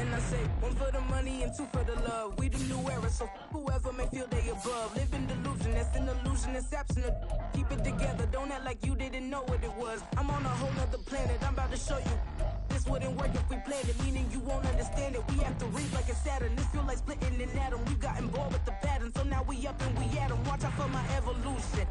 And I say, one for the money and two for the love. We the new era, so whoever may feel they above. Live in delusion, that's an illusion, it's absent of. Keep it together, don't act like you didn't know what it was. I'm on a whole nother planet, I'm about to show you. This wouldn't work if we planned it, meaning you won't understand it. We have to read like a Saturn, this feel like splitting an atom. We've gotten bored with the pattern, so now we up and we at 'em. Watch out for my evolution.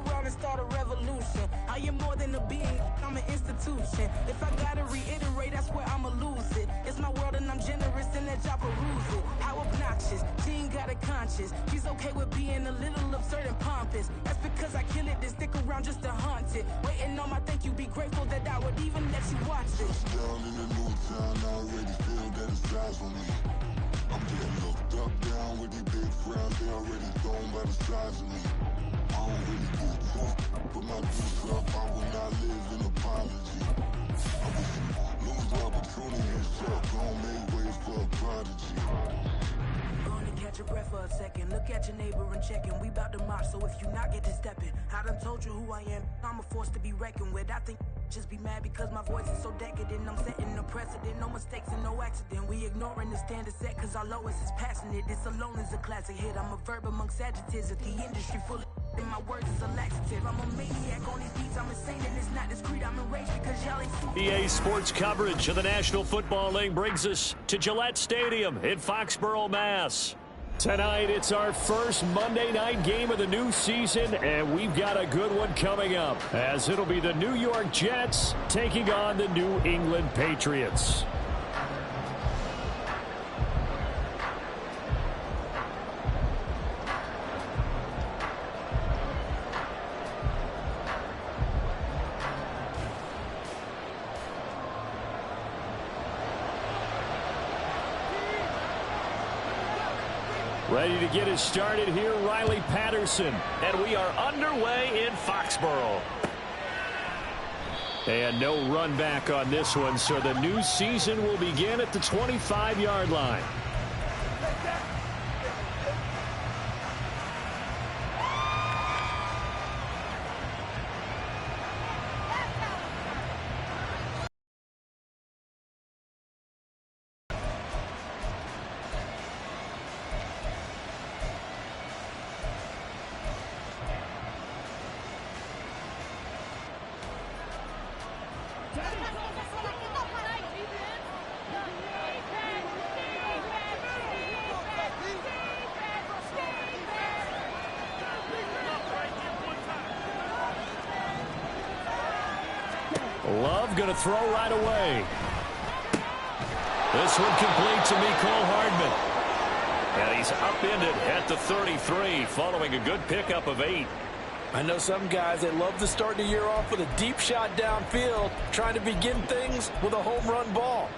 Around and start a revolution. I am more than a being, I'm an institution. If I gotta reiterate, that's where I'ma lose it. It's my world and I'm generous and that y'all peruse it. How obnoxious, she ain't got a conscience. She's okay with being a little absurd and pompous. That's because I kill it, then stick around just to haunt it. Waiting on my thank you, be grateful that I would even let you watch it. Down in the new town, I already feel that it's eyes on me. I'm getting looked up, down with these big frowns, they already thrown by the size of me. I don't really get tough, but my juice up, I will not live in apology. I wish you lose the opportunity yourself, don't make ways for a prodigy. Gonna catch your breath for a second, look at your neighbor and check in. We bout to march, so if you not get to stepping. I done told you who I am, I'm a force to be reckoned with. I think just be mad because my voice is so decadent. I'm setting a precedent, no mistakes and no accident. We ignoring the standard set cause our lowest is passionate. This alone is a classic hit, I'm a verb amongst adjectives. If the industry full of and my words is a laxative. I'm a maniac on these beats, I'm insane and it's not discreet. I'm enraged because y'all ain't EA Sports coverage of the National Football League brings us to Gillette Stadium in Foxborough, Mass. Tonight, it's our first Monday night game of the new season, and we've got a good one coming up, as it'll be the New York Jets taking on the New England Patriots. Ready to get us started here, Riley Patterson. And we are underway in Foxborough. And no run back on this one, so the new season will begin at the 25-yard line. Love going to throw right away. This one complete to Mecole Hardman. And he's upended at the 33 following a good pickup of 8. I know some guys, they love to start the year off with a deep shot downfield, trying to begin things with a home run ball.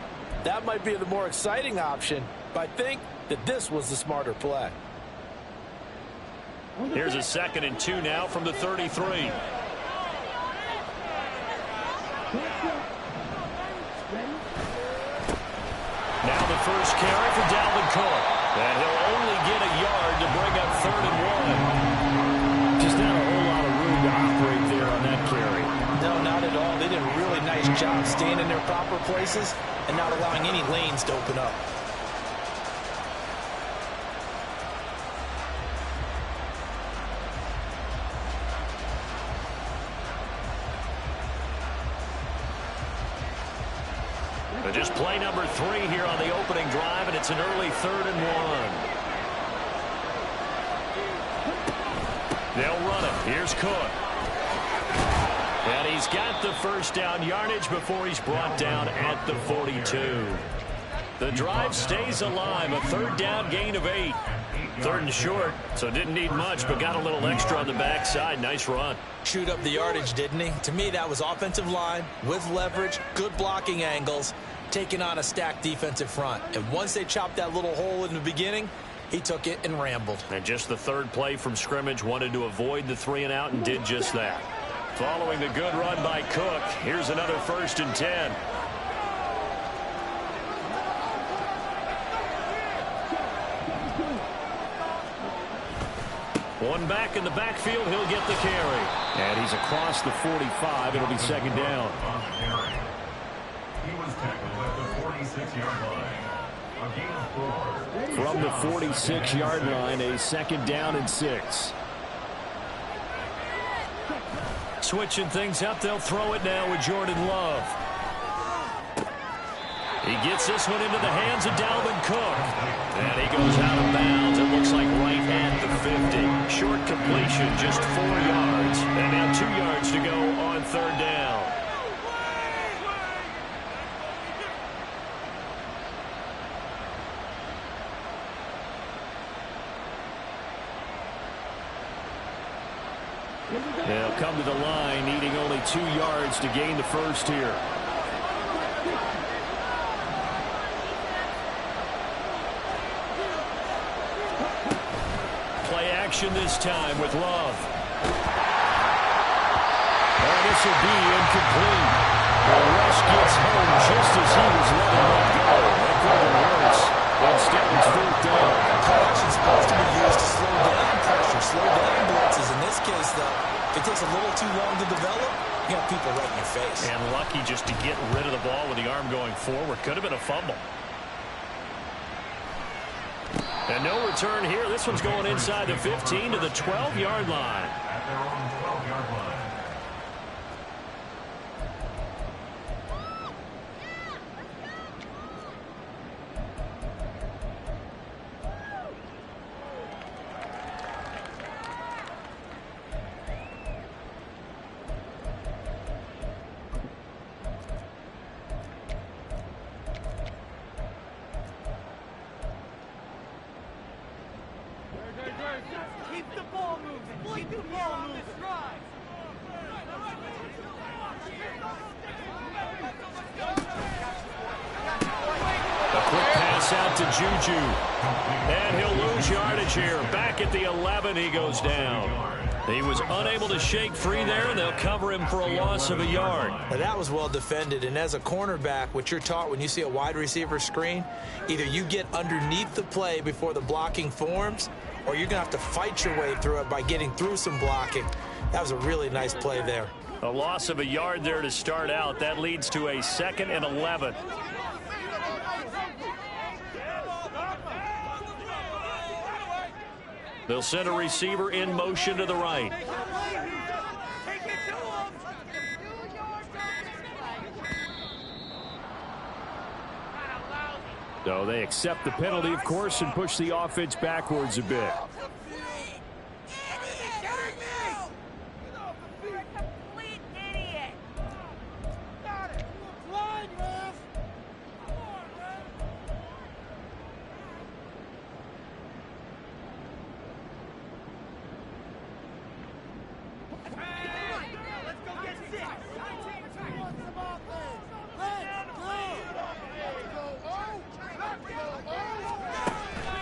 That might be the more exciting option, but I think that this was the smarter play. Here's a 2nd and 2 now from the 33. Now the first carry for Dalvin Cook. And he'll only get a yard to bring up 3rd and 1. Just not a whole lot of room to operate there on that carry. No, not at all. They did a really nice job staying in their proper places and not allowing any lanes to open up. Just play number 3 here on the opening drive, and it's an early 3rd and 1. They'll run it. Here's Cook. And he's got the first down yardage before he's brought down at the 42. The drive stays alive, a 3rd down gain of 8. 3rd and short, so didn't need much, but got a little extra on the backside. Nice run. Chewed up the yardage, didn't he? To me, that was offensive line with leverage, good blocking angles, taking on a stacked defensive front. And once they chopped that little hole in the beginning, he took it and rambled. And just the 3rd play from scrimmage, wanted to avoid the 3 and out and did just that. Following the good run by Cook, here's another 1st and 10. One back in the backfield, he'll get the carry. And he's across the 45. It'll be 2nd down. He was tackled at the 46-yard line. From the 46-yard line, a 2nd down and 6. Switching things up, they'll throw it now with Jordan Love. He gets this one into the hands of Dalvin Cook. And he goes out of bounds. It looks like right at the 50. Short completion, just 4 yards. And now 2 yards to go on 3rd down. They'll come to the line, needing only 2 yards to gain the first here. Play action this time with Love. Oh, this will be incomplete. The rush gets home just as he was letting it go. That could have been worse. Instead, it's 4th down. Play action is supposed to be used to slow down pressure, slow down blitzes. In this case, though, if it takes a little too long to develop, you have people right in your face. And lucky just to get rid of the ball with the arm going forward. Could have been a fumble. And no return here. This one's going inside the 15 to the 12-yard line. At their own 12-yard line. Keep the ball moving. Keep the ball moving. A quick pass out to Juju. And he'll lose yardage here. Back at the 11, he goes down. He was unable to shake free there, and they'll cover him for a loss of a yard. Now, that was well defended, and as a cornerback, what you're taught when you see a wide receiver screen, either you get underneath the play before the blocking forms, or you're going to have to fight your way through it by getting through some blocking. That was a really nice play there. A loss of a yard there to start out. That leads to a 2nd and 11. They'll send a receiver in motion to the right. So they accept the penalty, of course, and push the offense backwards a bit.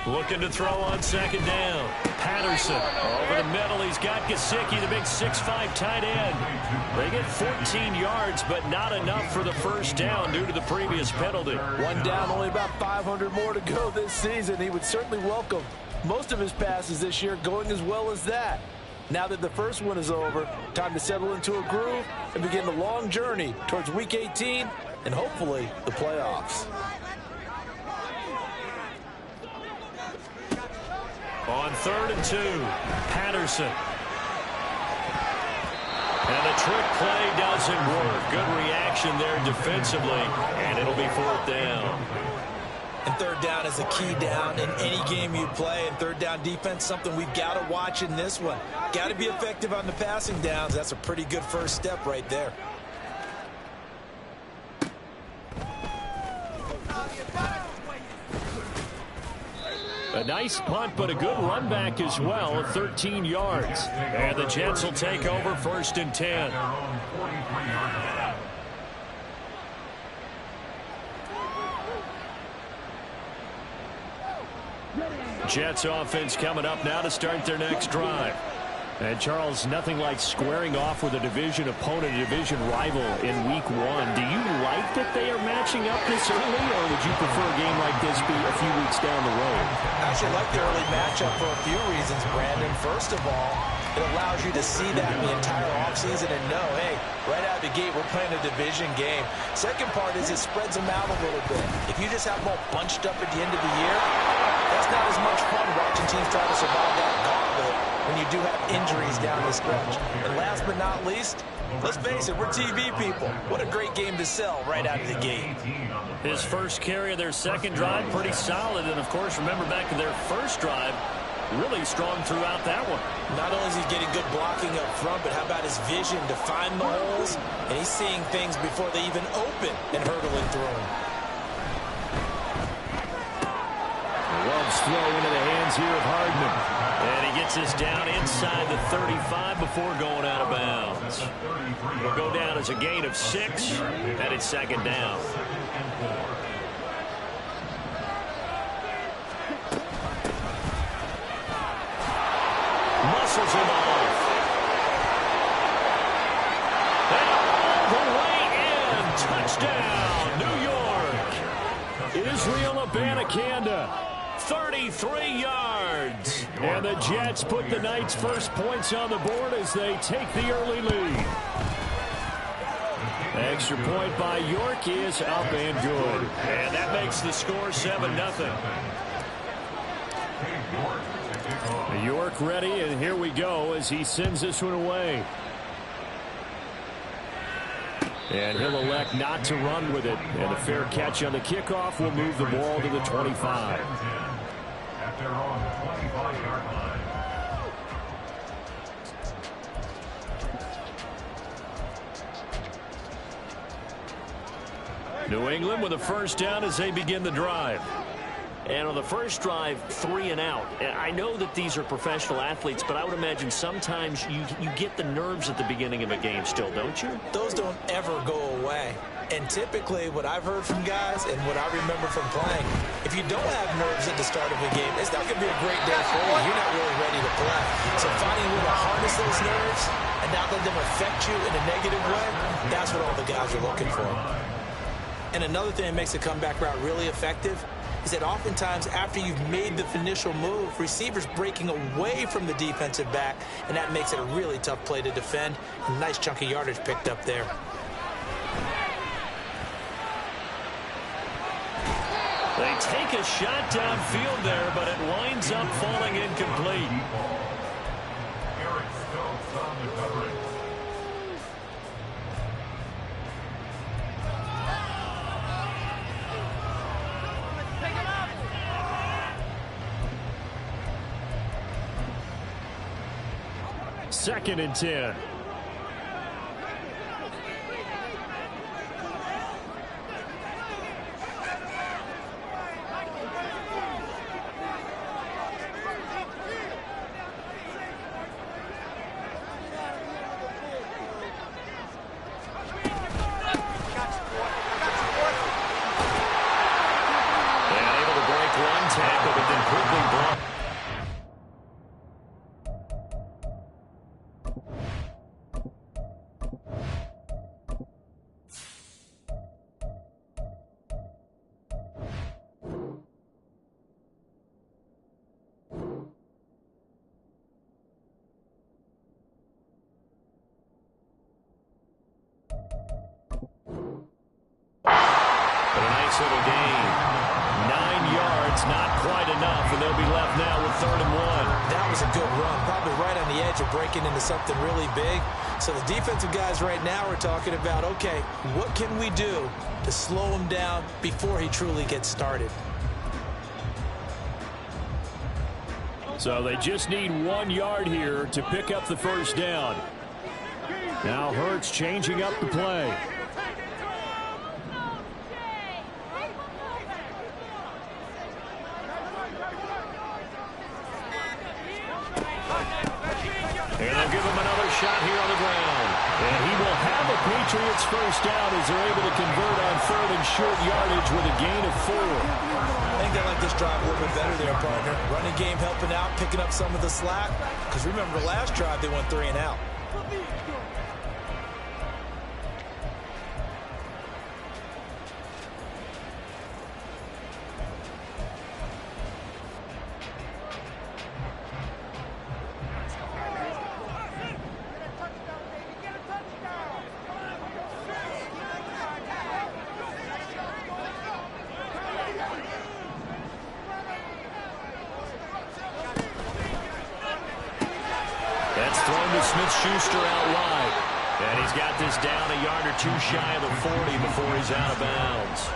Looking to throw on 2nd down. Patterson over the middle. He's got Gesicki, the big 6'5" tight end. They get 14 yards, but not enough for the first down due to the previous penalty. One down, only about 500 more to go this season. He would certainly welcome most of his passes this year going as well as that. Now that the first one is over, time to settle into a groove and begin the long journey towards Week 18 and hopefully the playoffs. On 3rd and 2, Patterson. And the trick play doesn't work. Good reaction there defensively, and it'll be 4th down. And 3rd down is a key down in any game you play. And 3rd down defense, something we've got to watch in this one. Got to be effective on the passing downs. That's a pretty good first step right there. A nice punt, but a good run back as well, 13 yards. And the Jets will take over 1st and 10. Jets offense coming up now to start their next drive. And, Charles, nothing like squaring off with a division opponent, a division rival in Week 1. Do you like that they are matching up this early, or would you prefer a game like this be a few weeks down the road? I actually like the early matchup for a few reasons, Brandon. First of all, It allows you to see that in the entire offseason and know, hey, right out of the gate, we're playing a division game. Second part is it spreads them out a little bit. If you just have them all bunched up at the end of the year, that's not as much fun watching teams try to survive that gauntlet when you do have injuries down the stretch. And last but not least, let's face it, we're TV people. What a great game to sell right out of the gate. His first carry of their second drive, pretty solid. And, of course, remember back to their first drive, really strong throughout that one. Not only is he getting good blocking up front, but how about his vision to find the holes? And he's seeing things before they even open and hurdling through them. Love's throw into the hands here of Hardman. And he gets this down inside the 35 before going out of bounds. It'll go down as a gain of 6, and it's second down. Muscles him off. And all the way in. Touchdown, New York. Israel Abanikanda, 33 yards. And the Jets put the Knights' first points on the board as they take the early lead. Extra point by York is up and good. And that makes the score 7-0. York ready, and here we go as he sends this one away. And he'll elect not to run with it. And a fair catch on the kickoff will move the ball to the 25. After on the 25-yard line. New England with a first down as they begin the drive. And on the first drive, 3 and out. I know that these are professional athletes, but I would imagine sometimes you get the nerves at the beginning of a game still, don't you? Those don't ever go away. And typically what I've heard from guys and what I remember from playing, if you don't have nerves at the start of a game, it's not going to be a great day for you. You're not really ready to play. So finding a way to harness those nerves and not let them affect you in a negative way, that's what all the guys are looking for. And another thing that makes the comeback route really effective is that oftentimes after you've made the initial move, receivers breaking away from the defensive back, and that makes it a really tough play to defend. A nice chunk of yardage picked up there. They take a shot downfield there, but it winds up falling incomplete. Eric Stokes on the coverage. Second and 10. Little gain. 9 yards, not quite enough, and they'll be left now with 3rd and 1. That was a good run, probably right on the edge of breaking into something really big. So the defensive guys right now are talking about, okay, what can we do to slow him down before he truly gets started? So they just need 1 yard here to pick up the first down. Now Hurts changing up the play. And they'll give him another shot here on the ground. And he will have a Patriots first down as they're able to convert on 3rd and short yardage with a gain of 4. I think they like this drive a little bit better there, partner. Running game helping out, picking up some of the slack. Because remember, last drive they went 3 and out. Smith-Schuster out wide. And he's got this down a yard or two shy of the 40 before he's out of bounds.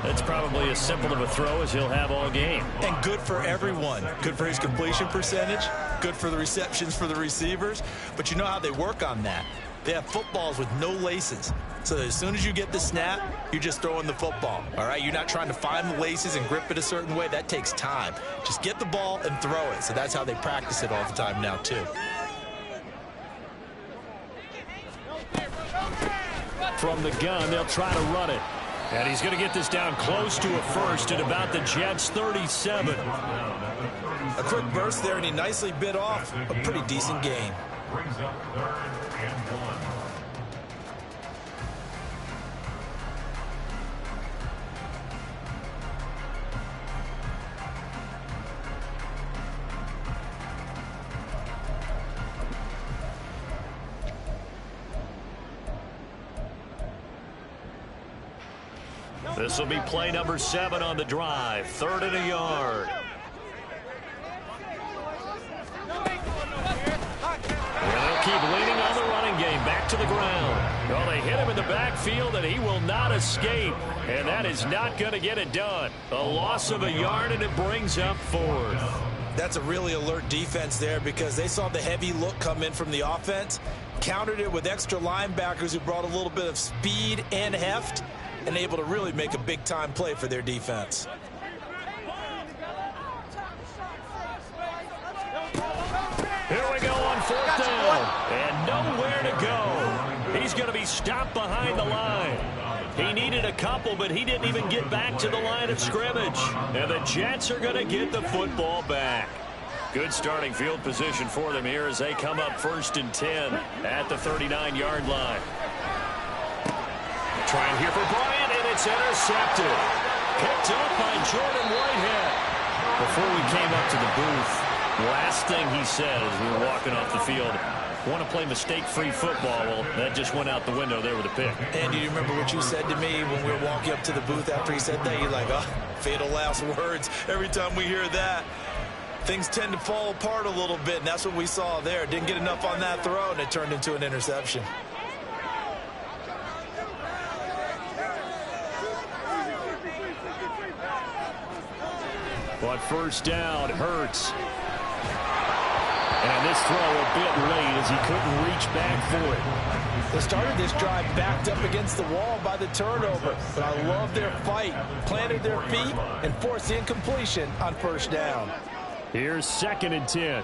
That's probably as simple of a throw as he'll have all game. And good for everyone. Good for his completion percentage. Good for the receptions for the receivers. But you know how they work on that. They have footballs with no laces. So that as soon as you get the snap, you're just throwing the football. All right? You're not trying to find the laces and grip it a certain way. That takes time. Just get the ball and throw it. So that's how they practice it all the time now, too. From the gun, they'll try to run it. And he's going to get this down close to a first at about the Jets' 37. A quick burst there, and he nicely bit off a pretty decent gain. Brings up 3rd and 1. This will be play number 7 on the drive. 3rd and a yard. And they'll keep leaning on the running game. Back to the ground. Well, they hit him in the backfield, and he will not escape. And that is not going to get it done. A loss of a yard, and it brings up 4th. That's a really alert defense there because they saw the heavy look come in from the offense, countered it with extra linebackers who brought a little bit of speed and heft, and able to really make a big-time play for their defense. Here we go on 4th down. And nowhere to go. He's going to be stopped behind the line. He needed a couple, but he didn't even get back to the line of scrimmage. And the Jets are going to get the football back. Good starting field position for them here as they come up 1st and 10 at the 39-yard line. Trying here for Bryant, and it's intercepted. Picked up by Jordan Whitehead. Before we came up to the booth, last thing he said as we were walking off the field, want to play mistake-free football. Well, that just went out the window there with a pick. And do you remember what you said to me when we were walking up to the booth after he said that? You're like, oh, fatal last words. Every time we hear that, things tend to fall apart a little bit, and that's what we saw there. Didn't get enough on that throw, and it turned into an interception. But 1st down, Hurts. And this throw a bit late as he couldn't reach back for it. They started this drive backed up against the wall by the turnover, but I love their fight. Planted their feet and forced the incompletion on 1st down. Here's 2nd and 10.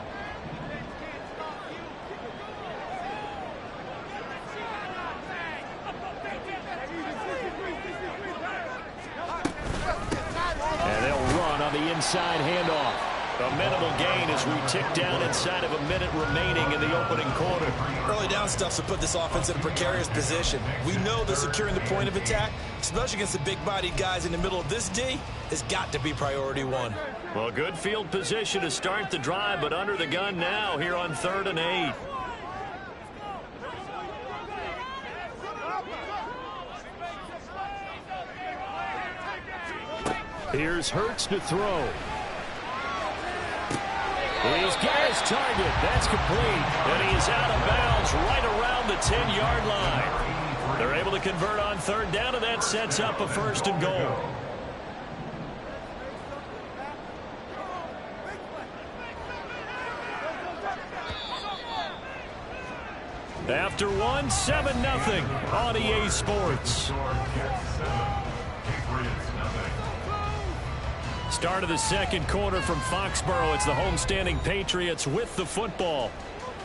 And they'll run on the inside handoff. A minimal gain as we tick down inside of a minute remaining in the opening quarter. Early down stuff to put this offense in a precarious position. We know that securing the point of attack, especially against the big-bodied guys in the middle of this D, has got to be priority 1. Well, good field position to start the drive, but under the gun now here on 3rd and 8. Here's Hurts to throw. He's got his target. That's complete. And he is out of bounds right around the 10-yard line. They're able to convert on 3rd down, and that sets up a 1st and goal. After 1, 7-0 on EA Sports. Start of the 2nd quarter from Foxborough. It's the homestanding Patriots with the football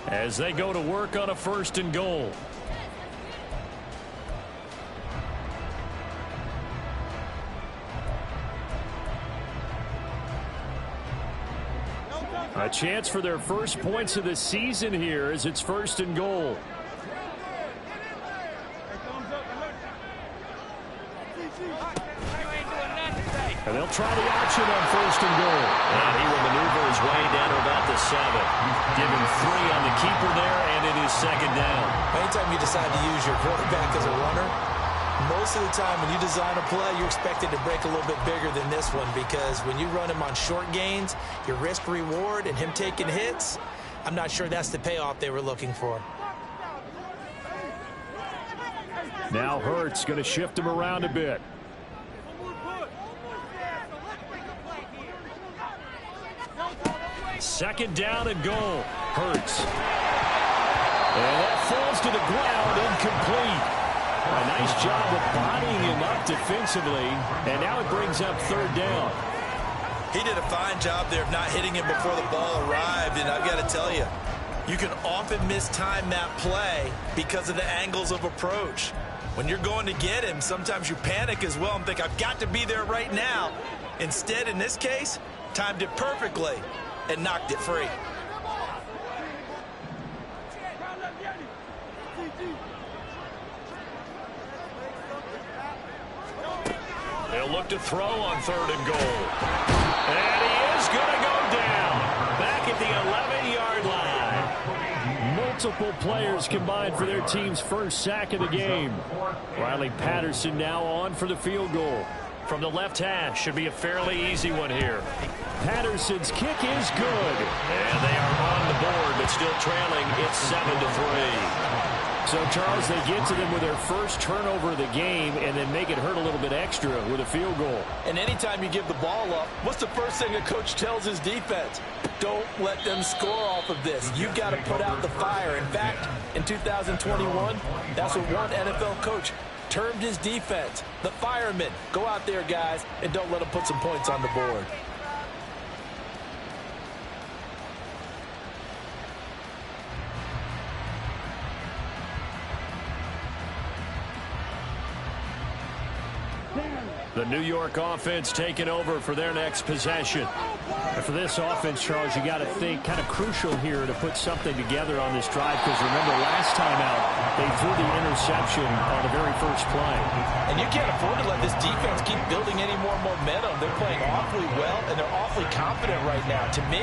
as they go to work on a 1st and goal. A chance for their first points of the season here as it's 1st and goal. And they'll try the option on 1st and goal. And he will maneuver his way down to about the 7. Give him 3 on the keeper there, and it is 2nd down. Anytime you decide to use your quarterback as a runner, most of the time when you design a play, you're expected to break a little bit bigger than this one because when you run him on short gains, your risk-reward and him taking hits, I'm not sure that's the payoff they were looking for. Now Hurts going to shift him around a bit. Second down and goal. Hurts. And that falls to the ground, incomplete. A nice job of bodying him up defensively, and now it brings up third down. He did a fine job there of not hitting him before the ball arrived, and I've got to tell you, you can often mistime that play because of the angles of approach. When you're going to get him, sometimes you panic as well and think, I've got to be there right now. Instead, in this case, timed it perfectly and knocked it free. They'll look to throw on third and goal. And he is going to go down. Back at the 11-yard line. Multiple players combined for their team's first sack of the game. Riley Patterson now on for the field goal. From the left hash, should be a fairly easy one here. Patterson's kick is good. And they are on the board, but still trailing. It's 7-3. So, Charles, they get to them with their first turnover of the game and then make it hurt a little bit extra with a field goal. And anytime you give the ball up, what's the first thing a coach tells his defense? Don't let them score off of this. You've got to put out the fire. In fact, in 2021, that's what one NFL coach termed his defense. The firemen. Go out there, guys, and don't let them put some points on the board. The New York offense taking over for their next possession. And for this offense, Charles, you got to think kind of crucial here to put something together on this drive, because remember last time out they threw the interception on the very first play. And you can't afford to let this defense keep building any more momentum. They're playing awfully well, and they're awfully confident right now. To me,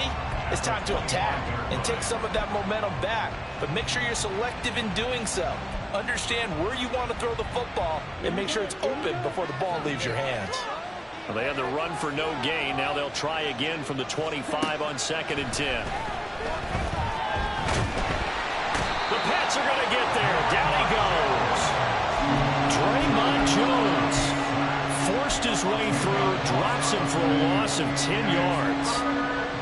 it's time to attack and take some of that momentum back, but make sure you're selective in doing so. Understand where you want to throw the football and make sure it's open before the ball leaves your hands. Well, they had the run for no gain. Now they'll try again from the 25 on 2nd and 10. The Pats are going to get there. Down he goes. Draymond Jones forced his way through, drops him for a loss of 10 yards.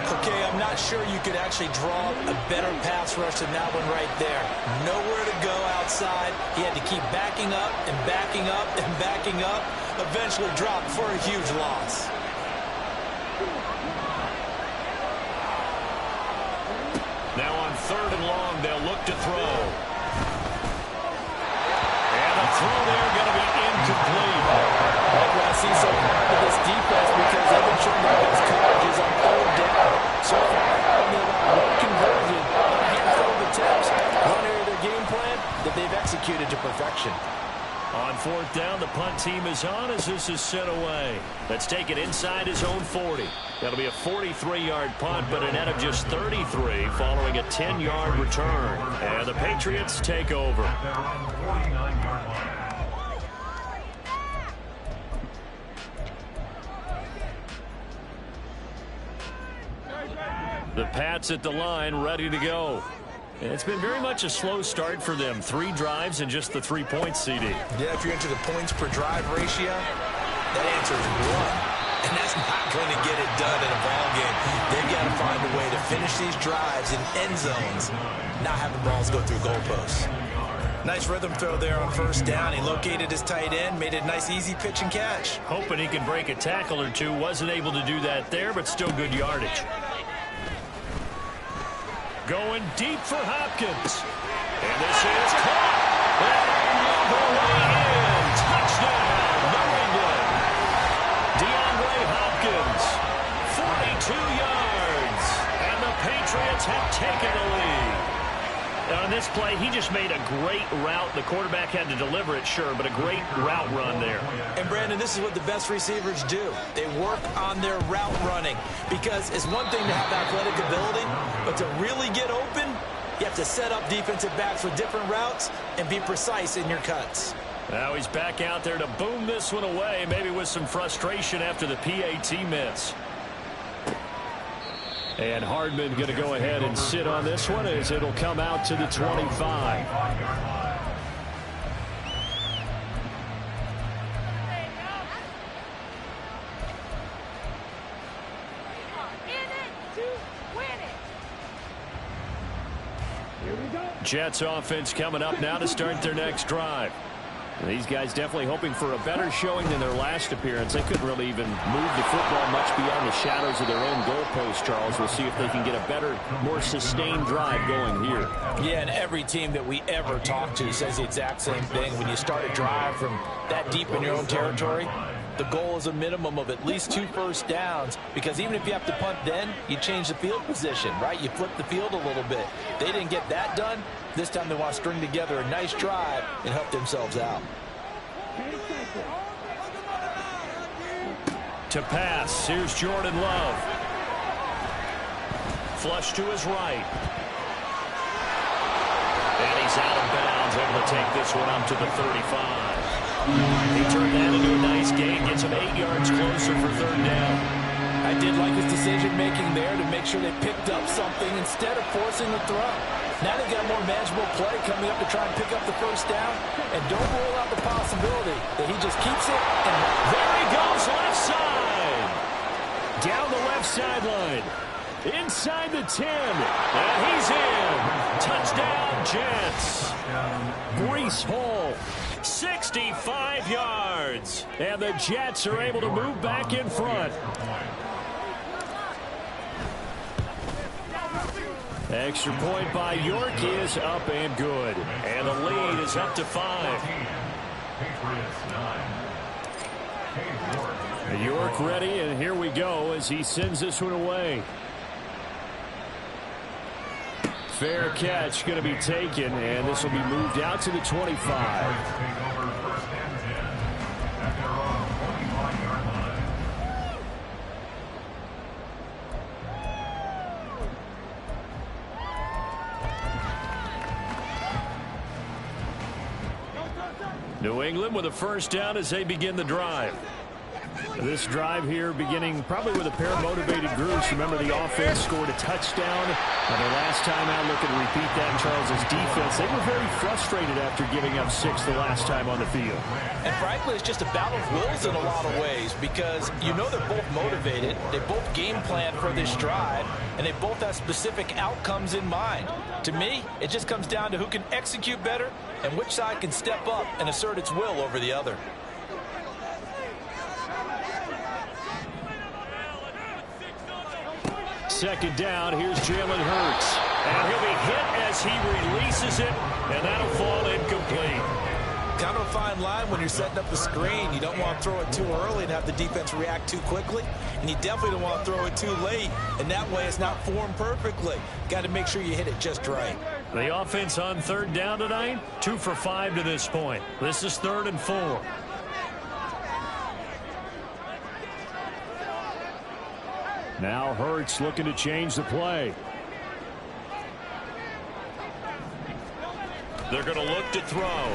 Okay, I'm not sure you could actually draw a better pass rush than that one right there. Nowhere to go outside. He had to keep backing up and backing up and backing up. Eventually dropped for a huge loss. Now on 3rd and long, they'll look to throw. And the throw there going to be incomplete. That's what I see so far with this defense, because they've been showing their best coverages on 3rd down. So far, only about one conversion on a handful of attempts. One area of their game plan that they've executed to perfection. On 4th down, the punt team is on as this is sent away. Let's take it inside his own 40. That'll be a 43-yard punt, but a net of just 33 following a 10-yard return. And the Patriots take over. The Pats at the line, ready to go. And it's been very much a slow start for them. 3 drives and just the 3 points, CD. Yeah, if you're into the points per drive ratio, that answer is 1. And that's not going to get it done in a ball game. They've got to find a way to finish these drives in end zones, not have the balls go through goalposts. Nice rhythm throw there on 1st down. He located his tight end, made it a nice easy pitch and catch. Hoping he can break a tackle or two. Wasn't able to do that there, but still good yardage. Going deep for Hopkins. And this is caught. And number way in. Touchdown, New England. DeAndre Hopkins, 42 yards. And the Patriots have taken the lead. Now, on this play, he just made a great route. The quarterback had to deliver it, sure, but a great route run there. And, Brandon, this is what the best receivers do. They work on their route running, because it's one thing to have athletic ability, but to really get open, you have to set up defensive backs with different routes and be precise in your cuts. Now he's back out there to boom this one away, maybe with some frustration after the PAT miss. And Hardman going to go ahead and sit on this one as it'll come out to the 25. Jets offense coming up now to start their next drive. These guys definitely hoping for a better showing than their last appearance. They couldn't really even move the football much beyond the shadows of their own goalpost, Charles. We'll see if they can get a better, more sustained drive going here. Yeah, and every team that we ever talk to says the exact same thing. When you start a drive from that deep in your own territory, the goal is a minimum of at least 2 first downs, because even if you have to punt then, you change the field position, right? You flip the field a little bit. They didn't get that done. This time they want to string together a nice drive and help themselves out. To pass, here's Jordan Love. Flush to his right. And he's out of bounds, able to take this one up to the 35. He turned that into a nice gain, gets him 8 yards closer for 3rd down. I did like his decision-making there to make sure they picked up something instead of forcing the throw. Now they've got a more manageable play coming up to try and pick up the 1st down. And don't rule out the possibility that he just keeps it. And there he goes, left side. Down the left sideline. Inside the 10. And he's in. Touchdown, Jets. Breece Hall. 65 yards. And the Jets are able to move back in front. Extra point by York is up and good. And the lead is up to 5. York ready, and here we go as he sends this one away. Fair catch going to be taken, and this will be moved out to the 25. New England with a 1st down as they begin the drive. This drive here beginning probably with a pair of motivated groups. Remember, the offense scored a touchdown. And their last time out, looking to repeat that, Charles's defense, they were very frustrated after giving up 6 the last time on the field. And frankly, it's just a battle of wills in a lot of ways, because you know they're both motivated. They both game plan for this drive, and they both have specific outcomes in mind. To me, it just comes down to who can execute better and which side can step up and assert its will over the other. Second down, here's Jalen Hurts. And he'll be hit as he releases it, and that'll fall incomplete. Kind of a fine line when you're setting up the screen. You don't want to throw it too early and have the defense react too quickly. And you definitely don't want to throw it too late. And that way it's not formed perfectly. Got to make sure you hit it just right. The offense on 3rd down tonight, 2 for 5 to this point. This is 3rd and 4. Now Hurts looking to change the play. They're going to look to throw.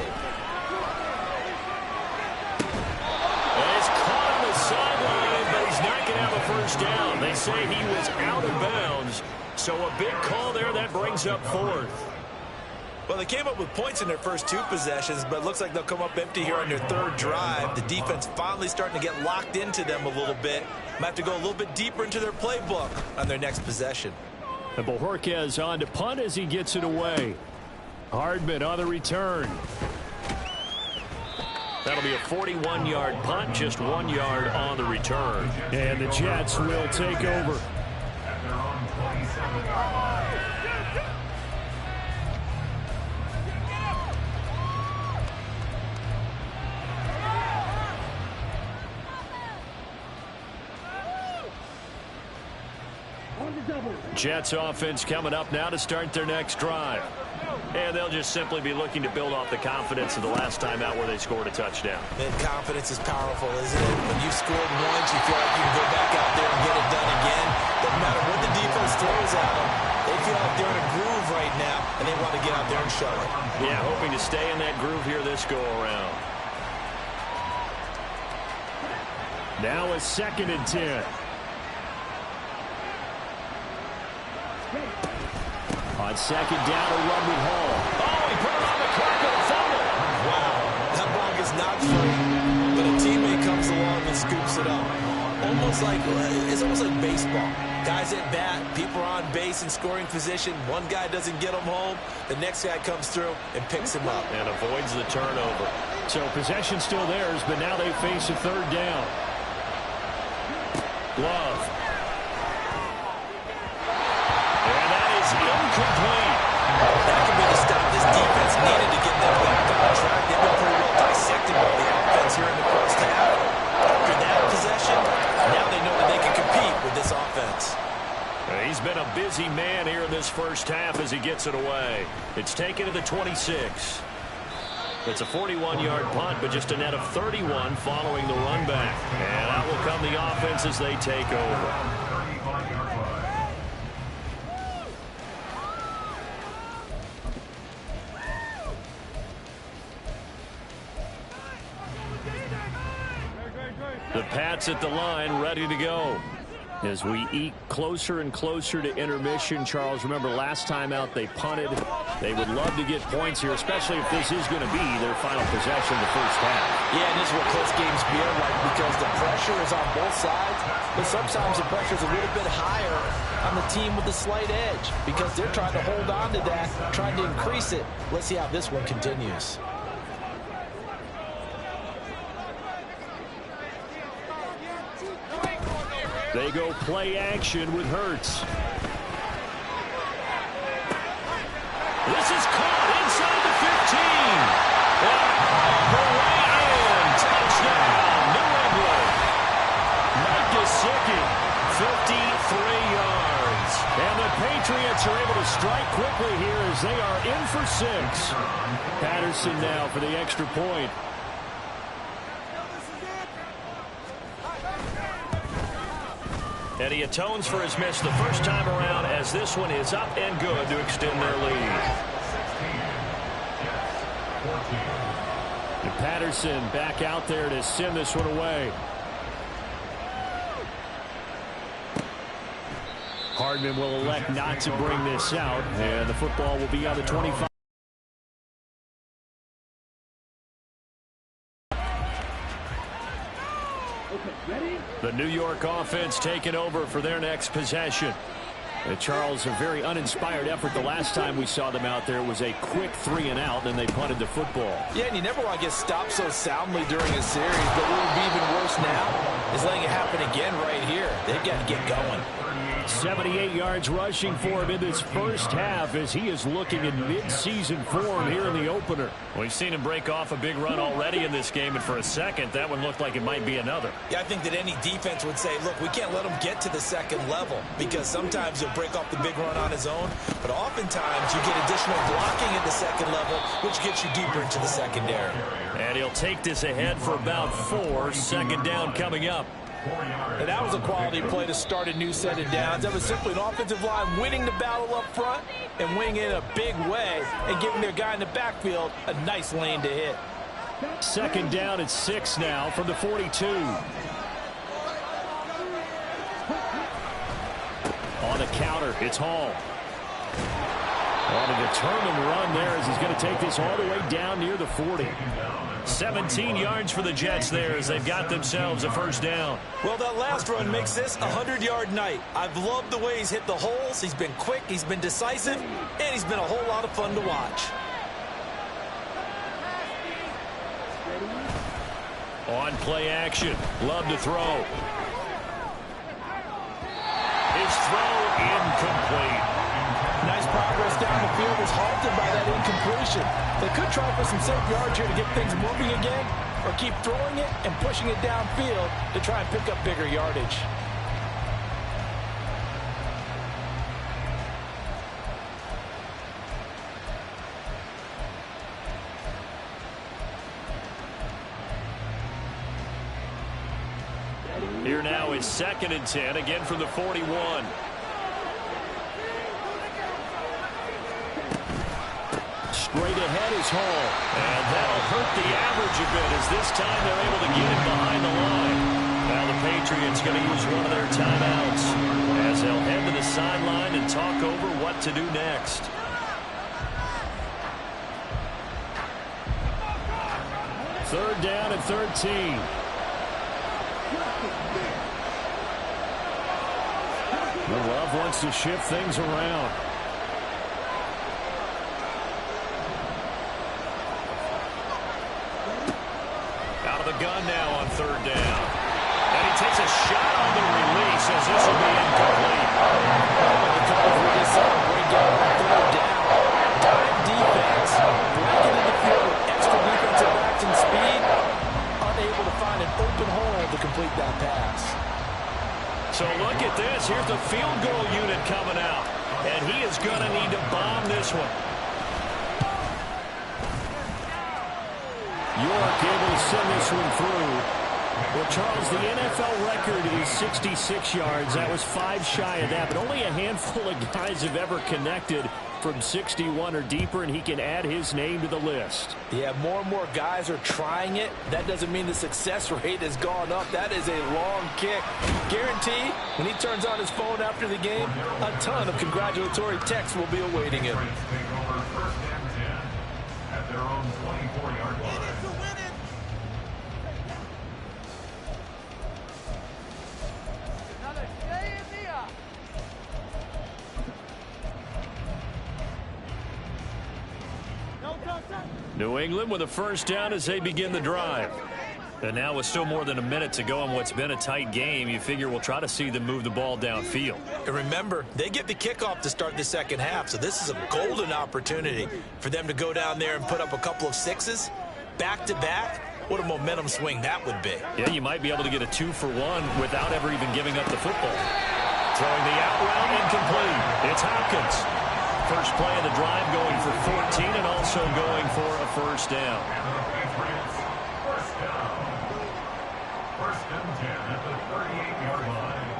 And it's caught on the sideline, but he's not going to have a 1st down. They say he was out of bounds. So a big call there that brings up 4th. Well, they came up with points in their first 2 possessions, but it looks like they'll come up empty here on their 3rd drive. The defense finally starting to get locked into them a little bit. Might have to go a little bit deeper into their playbook on their next possession. And Bojorquez on to punt as he gets it away. Hardman on the return. That'll be a 41-yard punt, just 1 yard on the return. And the Jets will take over. Jets offense coming up now to start their next drive. And they'll just simply be looking to build off the confidence of the last time out where they scored a touchdown. And confidence is powerful, isn't it? When you've scored once, you feel like you can go back out there and get it done again. Doesn't matter what the defense throws at them. They feel like they're in a groove right now, and they want to get out there and show it. Yeah, hoping to stay in that groove here this go-around. Now a 2nd and 10. On second down, a run with Hall. Oh, he put it on the clock with a fumble. Wow, that ball is not free, but a teammate comes along and scoops it up. It's almost like baseball. Guys at bat, people are on base in scoring position. One guy doesn't get him home. The next guy comes through and picks him up. And avoids the turnover. So possession still theirs, but now they face a third down. Love. And that is incomplete. That could be the stop this defense needed to get them back on track. They've been pretty well dissected by the offense here in the first half. After that possession, now they know that they can compete with this offense. He's been a busy man here in this first half as he gets it away. It's taken to the 26. It's a 41-yard punt, but just a net of 31 following the run back. And out will come the offense as they take over. The Pats at the line, ready to go. As we eke closer and closer to intermission, Charles, remember last time out they punted. They would love to get points here, especially if this is going to be their final possession of the first half. Yeah, and this is what close games feel like because the pressure is on both sides, but sometimes the pressure is a little bit higher on the team with the slight edge because they're trying to hold on to that, trying to increase it. Let's see how this one continues. They go play action with Hurts. This is caught inside the 15. The way in. Touchdown, New England. Mike Gesicki, 53 yards. And the Patriots are able to strike quickly here as they are in for 6. Patterson now for the extra point. And he atones for his miss the first time around as this one is up and good to extend their lead. And Patterson back out there to send this one away. Hardman will elect not to bring this out, and the football will be on the 25. The New York offense taking over for their next possession. And Charles, a very uninspired effort the last time we saw them out there was a quick 3-and-out, and they punted the football. Yeah, and you never want to get stopped so soundly during a series, but what would be even worse now is letting it happen again right here. They've got to get going. 78 yards rushing for him in this first half as he is looking in mid-season form here in the opener. We've seen him break off a big run already in this game, and for a second, that one looked like it might be another. Yeah, I think that any defense would say, look, we can't let him get to the second level because sometimes he'll break off the big run on his own, but oftentimes you get additional blocking at the second level, which gets you deeper into the secondary. And he'll take this ahead for about 4. Second down coming up. And that was a quality play to start a new set of downs. That was simply an offensive line winning the battle up front and winning it in a big way and giving their guy in the backfield a nice lane to hit. Second down at 6 now from the 42. On the counter, it's Hall. On a determined run there as he's going to take this all the way down near the 40. 17 yards for the Jets there as they've got themselves a first down. Well, that last run makes this a 100-yard night. I've loved the way he's hit the holes. He's been quick, he's been decisive, and he's been a whole lot of fun to watch. On play action, Love to throw. His throw incomplete. Nice progress down the field was halted by that incompletion. They could try for some safe yards here to get things moving again, or keep throwing it and pushing it downfield to try and pick up bigger yardage. Here now is 2nd and 10, again from the 41. Straight ahead is Hall. And that'll hurt the average a bit as this time they're able to get him behind the line. Now the Patriots going to use one of their timeouts as they'll head to the sideline and talk over to do next. Third down and 13. Love wants to shift things around. Out of the gun now on third down. And he takes a shot on the release as this will be incomplete. Great game on third down. Dime defense. Breaking in the field with extra defensive action speed. Unable to find an open hole to complete that pass. So look at this. Here's the field goal unit coming out. And he is going to need to bomb this one. York able to send this one through. Well, Charles, the NFL record is 66 yards. That was 5 shy of that, but only a handful of guys have ever connected from 61 or deeper, and he can add his name to the list. Yeah, more and more guys are trying it. That doesn't mean the success rate has gone up. That is a long kick. Guaranteed, when he turns on his phone after the game, a ton of congratulatory texts will be awaiting him. At their own 24-yard line. New England with a first down as they begin the drive. And now with still more than a minute to go in what's been a tight game, you figure we'll try to see them move the ball downfield. And remember, they get the kickoff to start the second half, so this is a golden opportunity for them to go down there and put up a couple of sixes back-to-back. What a momentum swing that would be. Yeah, you might be able to get a 2-for-1 without ever even giving up the football. Throwing the out route incomplete. It's Hopkins. First play of the drive going for 14 and also going for a first down. First down. First and 10 at the 38-yard line.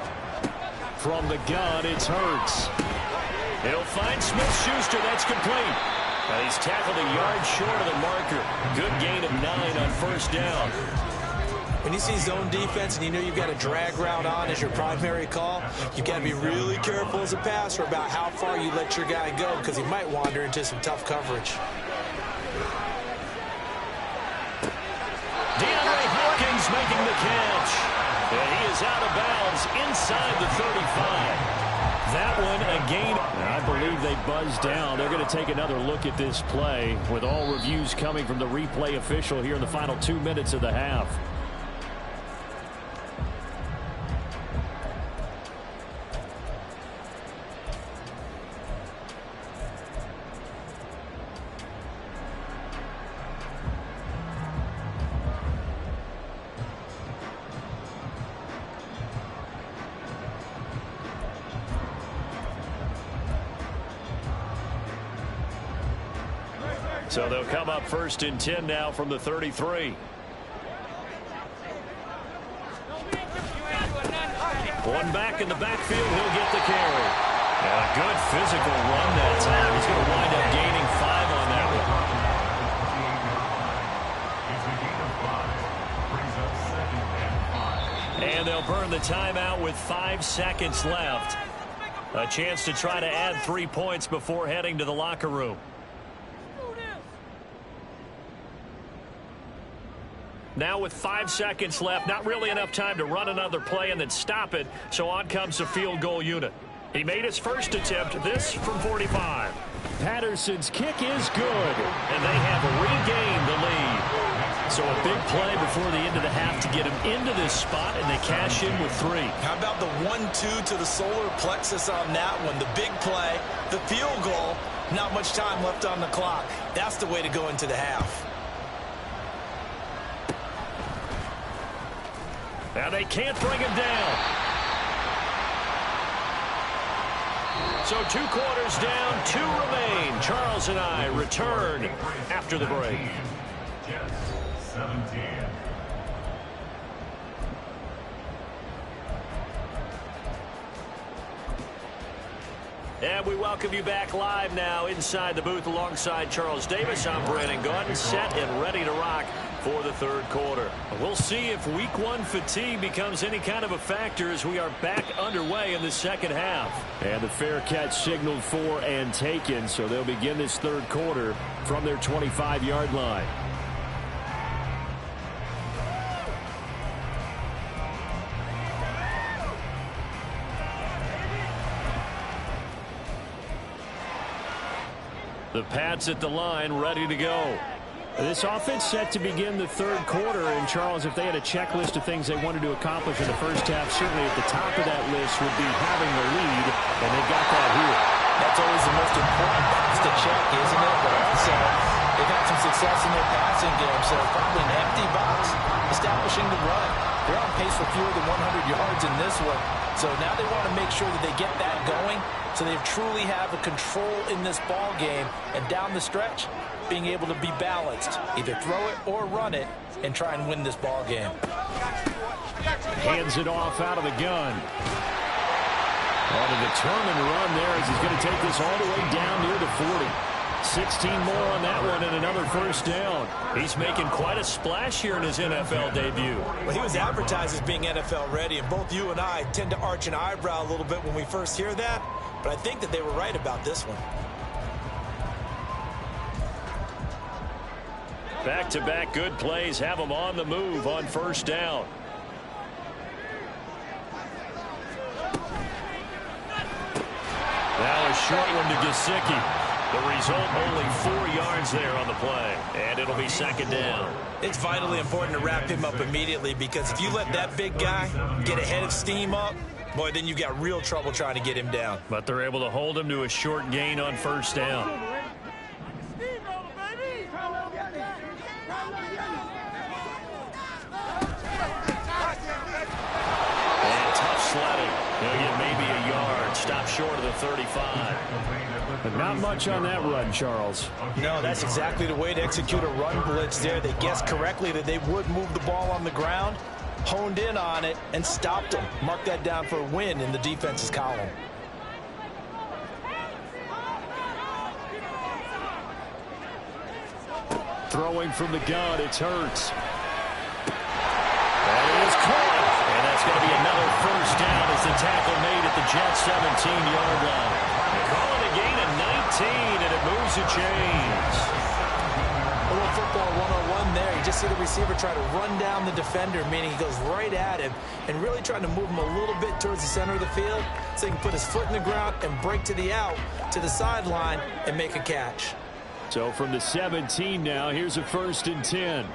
From the gun, it's Hurts. He'll find Smith-Schuster. That's complete. He's tackled a yard short of the marker. Good gain of 9 on first down. When you see zone defense and you know you've got a drag route on as your primary call, you've got to be really careful as a passer about how far you let your guy go because he might wander into some tough coverage. DeAndre Hopkins making the catch. And he is out of bounds inside the 35. That one a gain. I believe they buzzed down. They're going to take another look at this play with all reviews coming from the replay official here in the final 2 minutes of the half. So they'll come up first and 10 now from the 33. One back in the backfield, he'll get the carry. And a good physical run that time. He's going to wind up gaining 5 on that one. And they'll burn the timeout with 5 seconds left. A chance to try to add 3 points before heading to the locker room. Now with 5 seconds left, not really enough time to run another play and then stop it, so on comes the field goal unit. He made his first attempt, this from 45. Patterson's kick is good, and they have regained the lead. So a big play before the end of the half to get him into this spot, and they cash in with 3. How about the 1-2 to the solar plexus on that one? The big play, the field goal, not much time left on the clock. That's the way to go into the half. Now they can't bring him down. So 2 quarters down, 2 remain. Charles and I return after the break. Jets 17. And we welcome you back live now inside the booth alongside Charles Davis. I'm Brandon Gaudin, set and ready to rock for the third quarter. We'll see if week one fatigue becomes any kind of a factor as we are back underway in the second half. And the fair catch signaled for and taken, so they'll begin this third quarter from their 25-yard line. The Pats at the line, ready to go. This offense set to begin the third quarter. And, Charles, if they had a checklist of things they wanted to accomplish in the first half, certainly at the top of that list would be having the lead, and they got that here. That's always the most important box to check, isn't it? But also, they've had some success in their passing game, so probably an empty box, establishing the run. They're on pace for fewer than 100 yards in this one. So now they want to make sure that they get that going so they truly have a control in this ball game. And down the stretch, being able to be balanced. Either throw it or run it and try and win this ball game. Hands it off out of the gun. On a determined run there as he's going to take this all the way down near the 40. 16 more on that one and another first down. He's making quite a splash here in his NFL debut. Well, he was advertised as being NFL ready, and both you and I tend to arch an eyebrow a little bit when we first hear that, but I think that they were right about this one. Back-to-back good plays have him on the move on first down. Now a short one to Gesicki. The result, only 4 yards there on the play, and it'll be second down. It's vitally important to wrap him up immediately, because if you let that big guy get a head of steam up, boy, then you've got real trouble trying to get him down. But they're able to hold him to a short gain on first down. And tough sledding. He'll get maybe a yard. Stop short of the 35. But not much on that run, Charles. No, that's exactly the way to execute a run blitz there. They guessed correctly that they would move the ball on the ground, honed in on it, and stopped them. Mark that down for a win in the defense's column. Throwing from the gun, it's Hurts. That is caught. And that's going to be another first down as the tackle made at the Jets' 17-yard line. They call it a gain of 19, and it moves the chains. A little football 101 there. You just see the receiver try to run down the defender, meaning he goes right at him and really trying to move him a little bit towards the center of the field so he can put his foot in the ground and break to the out, to the sideline, and make a catch. So from the 17 now, here's a 1st and 10.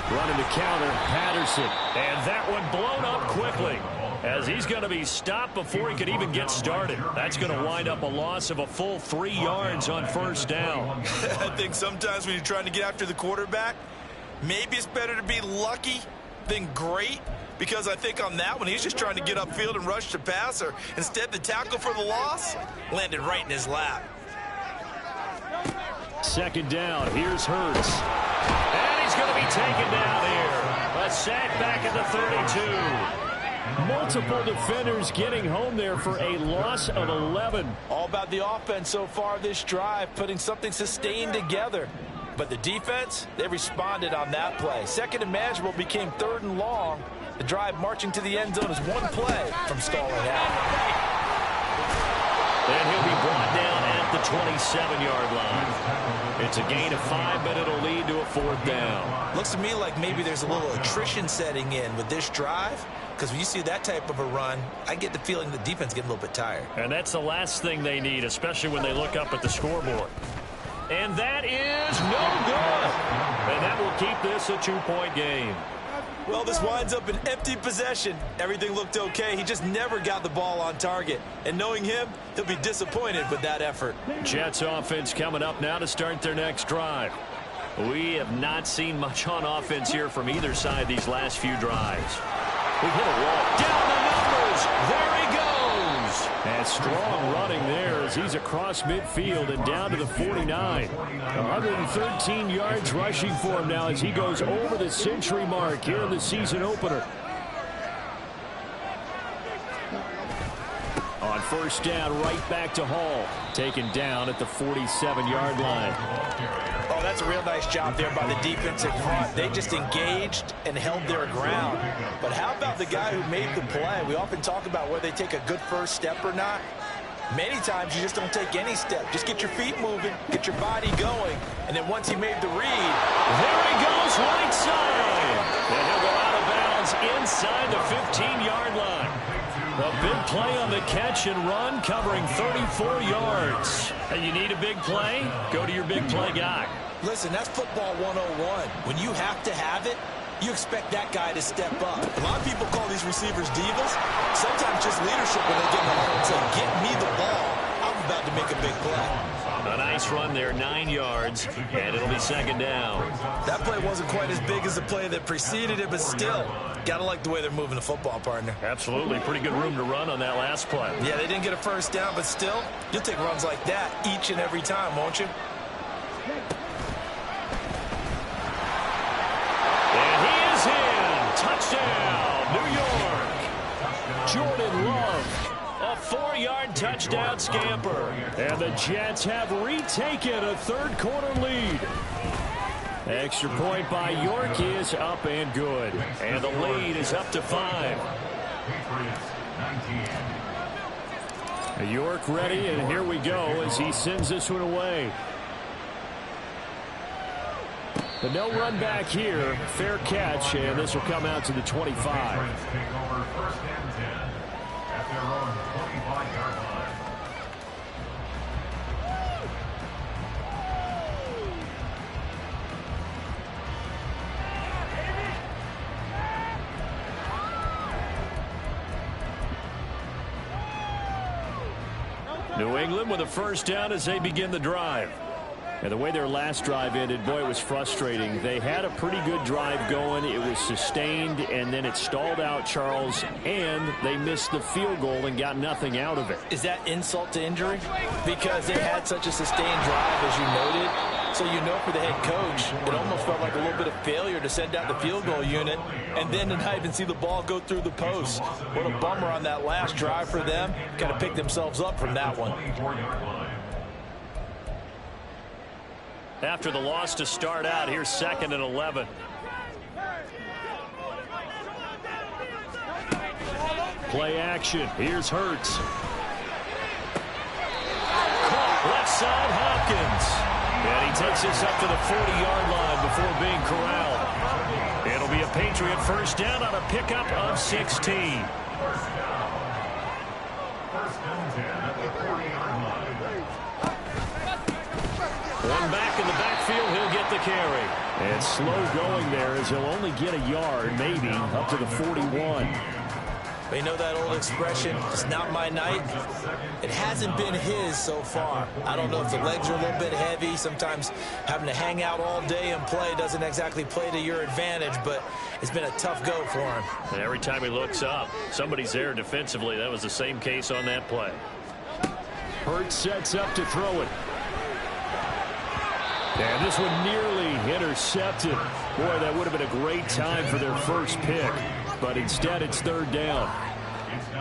Running the counter, Patterson. And that one blown up quickly as he's going to be stopped before he could even get started. That's going to wind up a loss of a full 3 yards on first down. I think sometimes when you're trying to get after the quarterback, maybe it's better to be lucky than great, because I think on that one, he's just trying to get upfield and rush the passer. Instead, the tackle for the loss landed right in his lap. Second down, here's Hurts. And he's going to be taken down here. A sack back at the 32. Multiple defenders getting home there for a loss of 11. All about the offense so far this drive, putting something sustained together. But the defense, they responded on that play. Second and manageable became 3rd and long. The drive marching to the end zone is one play from stalling out. And he'll be brought down at the 27-yard line. It's a gain of 5, but it'll lead to a 4th down. Looks to me like maybe there's a little attrition setting in with this drive, because when you see that type of a run, I get the feeling the defense getting a little bit tired. And that's the last thing they need, especially when they look up at the scoreboard. And that is no good. And that will keep this a 2-point game. Well, this winds up an empty possession. Everything looked okay. He just never got the ball on target. And knowing him, he'll be disappointed with that effort. Jets offense coming up now to start their next drive. We have not seen much on offense here from either side these last few drives. We hit a wall. Down the numbers. There he goes. And strong running there as he's across midfield and down to the 49. 113 yards rushing for him now as he goes over the century mark here in the season opener. On first down, right back to Hall. Taken down at the 47-yard line. Oh, that's a real nice job there by the defensive front. They just engaged and held their ground. But how about the guy who made the play? We often talk about whether they take a good first step or not. Many times you just don't take any step. Just get your feet moving, get your body going, and then once he made the read, there he goes, right side. And he'll go out of bounds inside the 15-yard line. A big play on the catch and run, covering 34 yards. And you need a big play? Go to your big play guy. Listen, that's football 101. When you have to have it, you expect that guy to step up. A lot of people call these receivers divas. Sometimes just leadership when they get in the hole and say, get me the ball. I'm about to make a big play. A nice run there, 9 yards, and it'll be second down. That play wasn't quite as big as the play that preceded it, but still, got to like the way they're moving the football, partner. Absolutely. Pretty good room to run on that last play. Yeah, they didn't get a first down, but still, you'll take runs like that each and every time, won't you? And he is in. Touchdown, New York. Jordan Love. A 4-yard touchdown scamper. And the Jets have retaken a third-quarter lead. Extra point by York is up and good. And the lead is up to 5. York ready, and here we go as he sends this one away. But no run back here. Fair catch, and this will come out to the 25. New England with a first down as they begin the drive. And the way their last drive ended, boy, it was frustrating. They had a pretty good drive going. It was sustained, and then it stalled out, Charles, and they missed the field goal and got nothing out of it. Is that insult to injury? Because they had such a sustained drive, as you noted. So you know for the head coach, it almost felt like a little bit of failure to send out the field goal unit and then to not even see the ball go through the post. What a bummer on that last drive for them. Kind of picked themselves up from that one. After the loss to start out, here's 2nd and 11. Play action. Here's Hurts. Caught left side, Hopkins. And he takes this up to the 40-yard line before being corralled. It'll be a Patriot first down on a pickup of 16. One back in the backfield, he'll get the carry. And slow going there as he'll only get a yard, maybe, up to the 41. But you know that old expression, it's not my night? It hasn't been his so far. I don't know if the legs are a little bit heavy. Sometimes having to hang out all day and play doesn't exactly play to your advantage, but it's been a tough go for him. And every time he looks up, somebody's there defensively. That was the same case on that play. Hurts sets up to throw it. And this one nearly intercepted. Boy, that would have been a great time for their first pick. But instead, it's third down.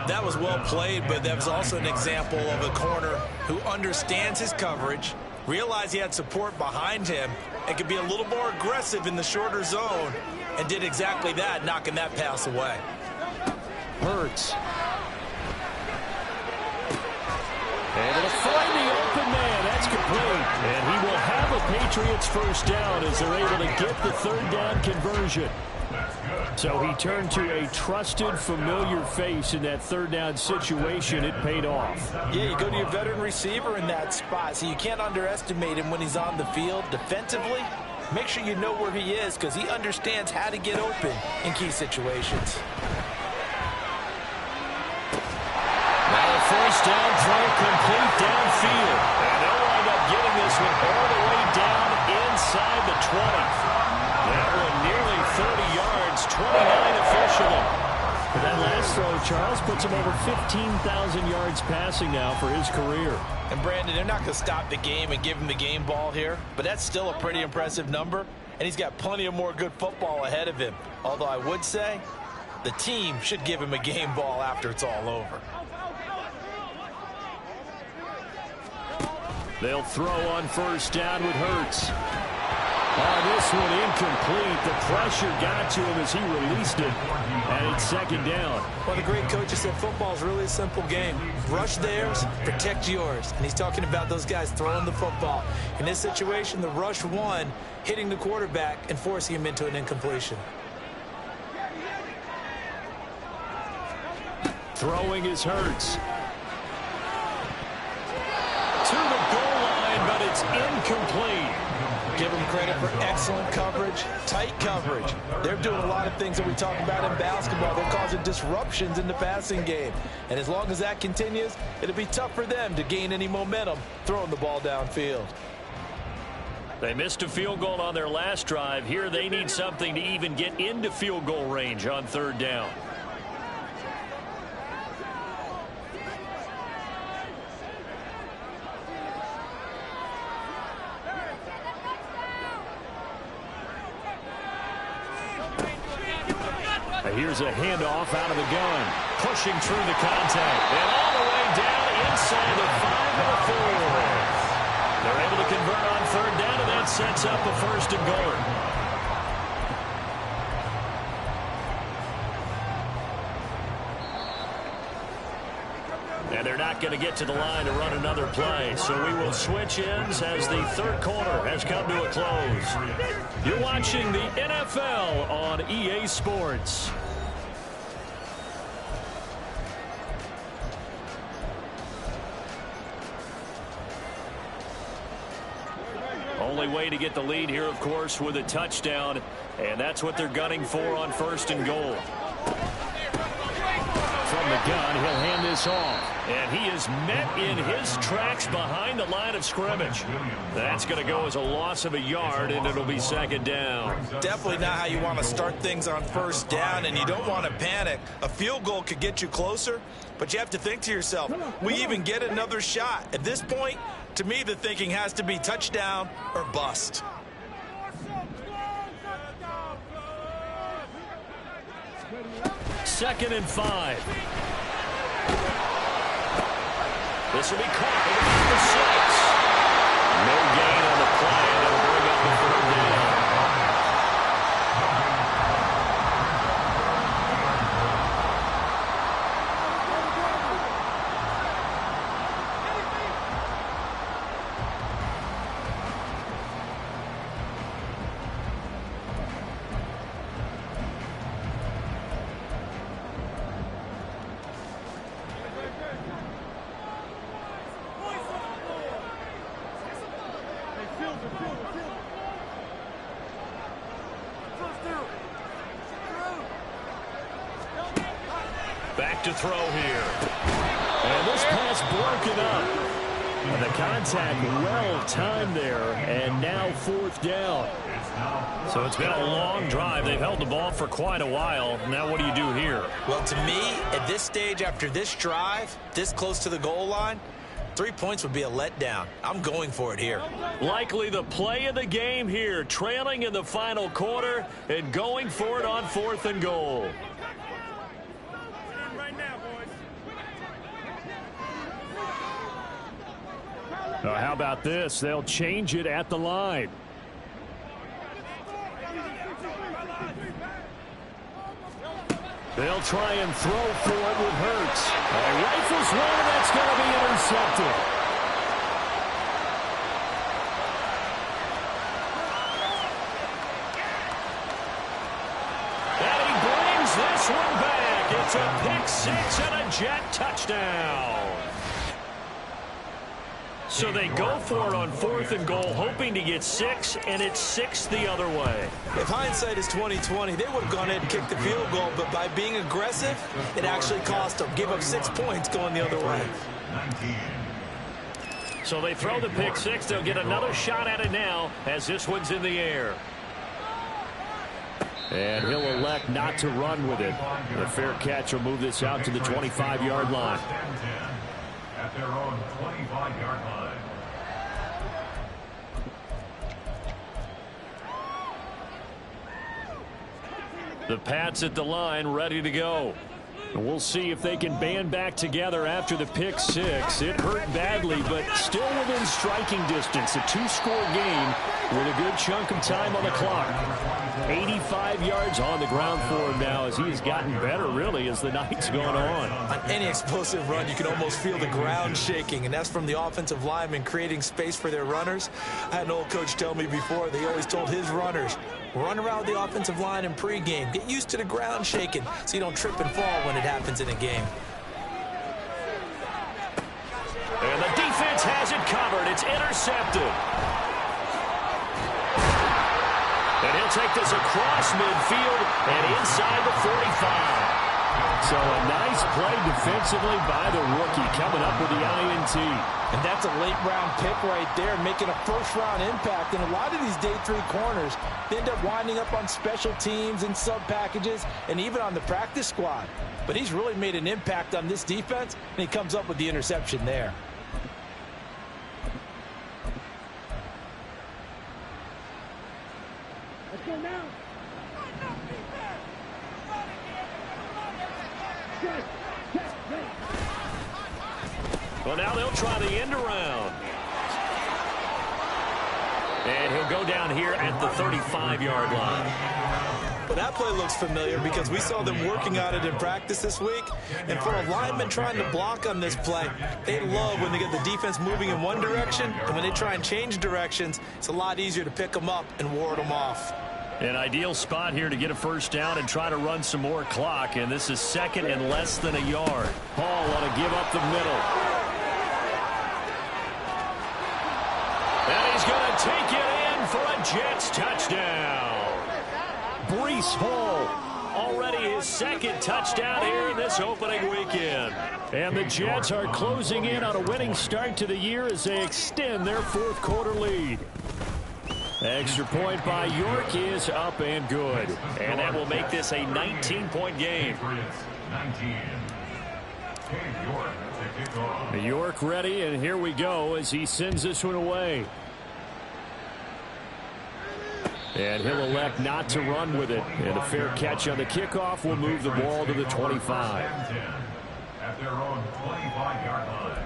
That was well played, but that was also an example of a corner who understands his coverage, realized he had support behind him, and could be a little more aggressive in the shorter zone, and did exactly that, knocking that pass away. Hurts. And it'll find the open man. That's complete. And he will have a Patriots first down as they're able to get the third down conversion. So he turned to a trusted, familiar face in that third down situation. It paid off. Yeah, you go to your veteran receiver in that spot, so you can't underestimate him when he's on the field. Defensively, make sure you know where he is because he understands how to get open in key situations. Now a first down throw complete downfield. And they'll wind up getting this one all the way down inside the 20. That one nearly 30 yards, 29 officially. But that last throw, Charles, puts him over 15,000 yards passing now for his career. And Brandon, they're not going to stop the game and give him the game ball here, but that's still a pretty impressive number, and he's got plenty of more good football ahead of him. Although I would say the team should give him a game ball after it's all over. They'll throw on first down with Hurts. Oh, this one incomplete. The pressure got to him as he released it. And it's second down. Well, the great coach has said football is really a simple game. Rush theirs, protect yours. And he's talking about those guys throwing the football. In this situation, the rush won, hitting the quarterback and forcing him into an incompletion. Throwing is Hurts. To the goal line, but it's incomplete. Give them credit for excellent coverage, tight coverage. They're doing a lot of things that we talk about in basketball. They're causing disruptions in the passing game. And as long as that continues, it'll be tough for them to gain any momentum throwing the ball downfield. They missed a field goal on their last drive. Here they need something to even get into field goal range on third down. Here's a handoff out of the gun. Pushing through the contact. And all the way down inside the 5 and a 4. They're able to convert on third down, and that sets up a first and goal. And they're not going to get to the line to run another play. So we will switch ends as the third quarter has come to a close. You're watching the NFL on EA Sports. Only way to get the lead here, of course, with a touchdown. And that's what they're gunning for on first and goal. From the gun, he'll hand this off. And he is met in his tracks behind the line of scrimmage. That's going to go as a loss of a yard, and it'll be second down. Definitely not how you want to start things on first down, and you don't want to panic. A field goal could get you closer, but you have to think to yourself, we even get another shot. At this point, to me, the thinking has to be touchdown or bust. Second and 5. This will be caught at the 6. No gain on the play. That'll bring up the third down. Back to throw here. And this pass broken up. And the contact well timed there. And now fourth down. So it's been a long drive. They've held the ball for quite a while. Now what do you do here? Well, to me, at this stage, after this drive, this close to the goal line, 3 points would be a letdown. I'm going for it here. Likely the play of the game here. Trailing in the final quarter and going for it on fourth and goal. How about this? They'll change it at the line. They'll try and throw for it with Hurts. Rifles one, and that's going to be intercepted. And he brings this one back. It's a pick six and a jet touchdown. So they go for it on fourth and goal, hoping to get 6, and it's 6 the other way. If hindsight is 20/20, they would have gone ahead and kicked the field goal, but by being aggressive, it actually cost them. Gave up 6 points going the other way. So they throw the pick six. They'll get another shot at it now as this one's in the air. And he'll elect not to run with it. The fair catch will move this out to the 25-yard line. At their own 25-yard line. The Pats at the line, ready to go. We'll see if they can band back together after the pick six. It hurt badly, but still within striking distance. A two-score game with a good chunk of time on the clock. 85 yards on the ground for him now as he has gotten better, really, as the night's gone on. On any explosive run, you can almost feel the ground shaking, and that's from the offensive linemen creating space for their runners. I had an old coach tell me before, they always told his runners, run around the offensive line in pregame. Get used to the ground shaking so you don't trip and fall when it happens in a game. And the defense has it covered. It's intercepted. And he'll take this across midfield and inside the 45. So a nice play defensively by the rookie coming up with the INT. And that's a late-round pick right there, making a first-round impact. And a lot of these day 3 corners, they end up winding up on special teams and sub-packages and even on the practice squad. But he's really made an impact on this defense, and he comes up with the interception there. Let's go now. Well, now they'll try the end around. And he'll go down here at the 35-yard line. Well, that play looks familiar because we saw them working on it in practice this week. And for a lineman trying to block on this play, they love when they get the defense moving in one direction. And when they try and change directions, it's a lot easier to pick them up and ward them off. An ideal spot here to get a first down and try to run some more clock. And this is second and less than a yard. Hall want to give up the middle. And he's going to take it in for a Jets touchdown. Breece Hall, already his second touchdown here in this opening weekend. And the Jets are closing in on a winning start to the year as they extend their fourth quarter lead. Extra point by York is up and good. And that will make this a 19-point game. York ready, and here we go as he sends this one away. And he'll elect not to run with it. And a fair catch on the kickoff will move the ball to the 25. At their own 25-yard line.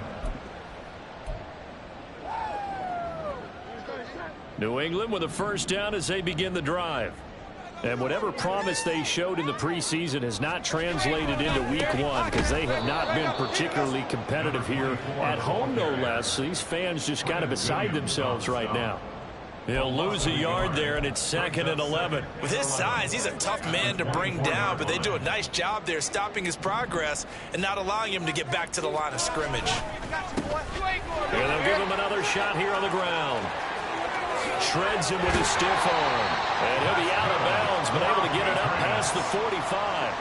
New England with a first down as they begin the drive. And whatever promise they showed in the preseason has not translated into week one because they have not been particularly competitive here at home, no less. So these fans just kind of beside themselves right now. He'll lose a yard there, and it's second and 11. With his size, he's a tough man to bring down, but they do a nice job there stopping his progress and not allowing him to get back to the line of scrimmage. And they'll give him another shot here on the ground. Shreds him with a stiff arm. And he'll be out of bounds, but able to get it up past the 45.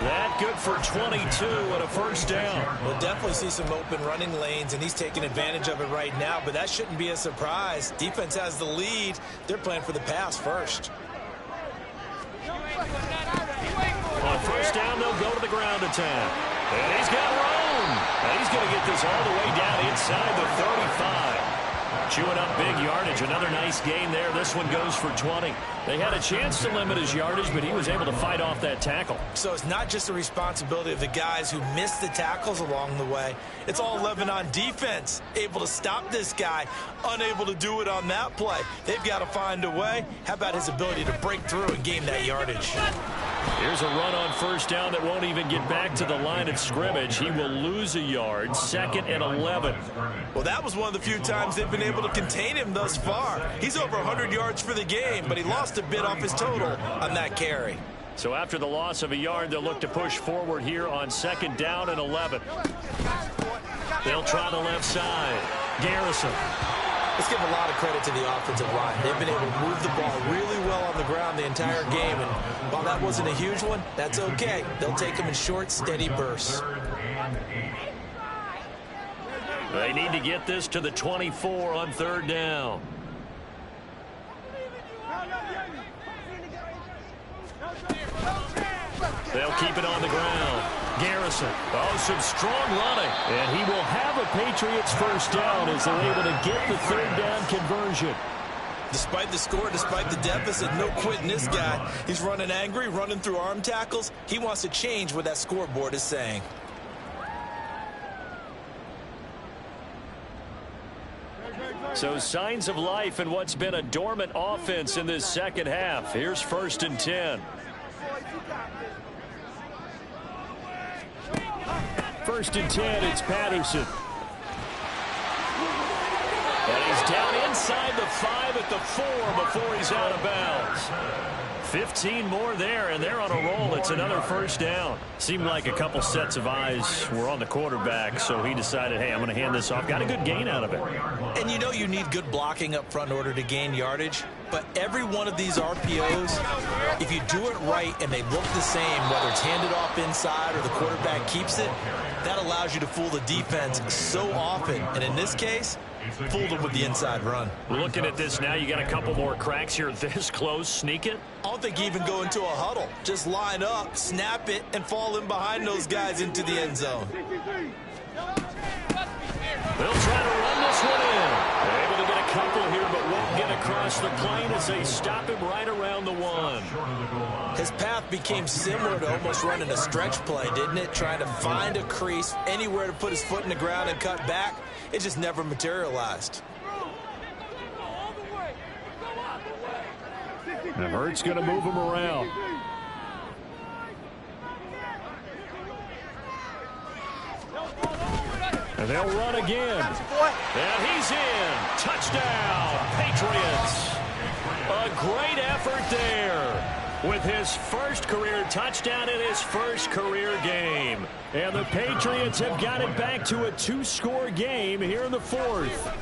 That good for 22 and a first down. We'll definitely see some open running lanes, and he's taking advantage of it right now, but that shouldn't be a surprise. Defense has the lead. They're playing for the pass first. On first down, they'll go to the ground attack. And he's got room. And he's going to get this all the way down inside the 35. Chewing up big yardage. Another nice gain there. This one goes for 20. They had a chance to limit his yardage, but he was able to fight off that tackle. So it's not just the responsibility of the guys who missed the tackles along the way. It's all 11 on defense. Able to stop this guy. Unable to do it on that play. They've got to find a way. How about his ability to break through and gain that yardage? Here's a run on first down that won't even get back to the line of scrimmage. He will lose a yard. Second and 11. Well, that was one of the few times they've been able to contain him thus far. He's over 100 yards for the game, but he lost a bit off his total on that carry. So after the loss of a yard, they'll look to push forward here on second down and 11. They'll try the left side. Garrison. Let's give a lot of credit to the offensive line. They've been able to move the ball really well on the ground the entire game, and while that wasn't a huge one, that's okay. They'll take them in short, steady bursts. They need to get this to the 24 on third down. They'll keep it on the ground. Garrison. Oh, some strong running. And he will have a Patriots first down as they're able to get the third down conversion. Despite the score, despite the deficit, no quitting this guy. He's running angry, running through arm tackles. He wants to change what that scoreboard is saying. So signs of life in what's been a dormant offense in this second half. Here's 1st and 10. 1st and 10, it's Patterson. And he's down inside the 5 at the 4 before he's out of bounds. 15 more there, and they're on a roll. It's another 1st down. Seemed like a couple sets of eyes were on the quarterback, so he decided, hey, I'm going to hand this off. Got a good gain out of it. And you know you need good blocking up front in order to gain yardage, but every one of these RPOs, if you do it right and they look the same, whether it's handed off inside or the quarterback keeps it, that allows you to fool the defense so often. And in this case, fooled them with the inside run. Looking at this now, you got a couple more cracks here this close. Sneak it. I don't think you even go into a huddle. Just line up, snap it, and fall in behind those guys into the end zone. They'll try to run this one in. They're able to get a couple here, but won't get across the plane as they stop him right around the 1. His path became similar to almost running a stretch play, didn't it? Trying to find a crease, anywhere to put his foot in the ground and cut back. It just never materialized. And Hurts going to move him around. And they'll run again. And he's in. Touchdown, Patriots. A great effort there with his first career touchdown in his first career game. And the Patriots have got it back to a 2-score game here in the 4th.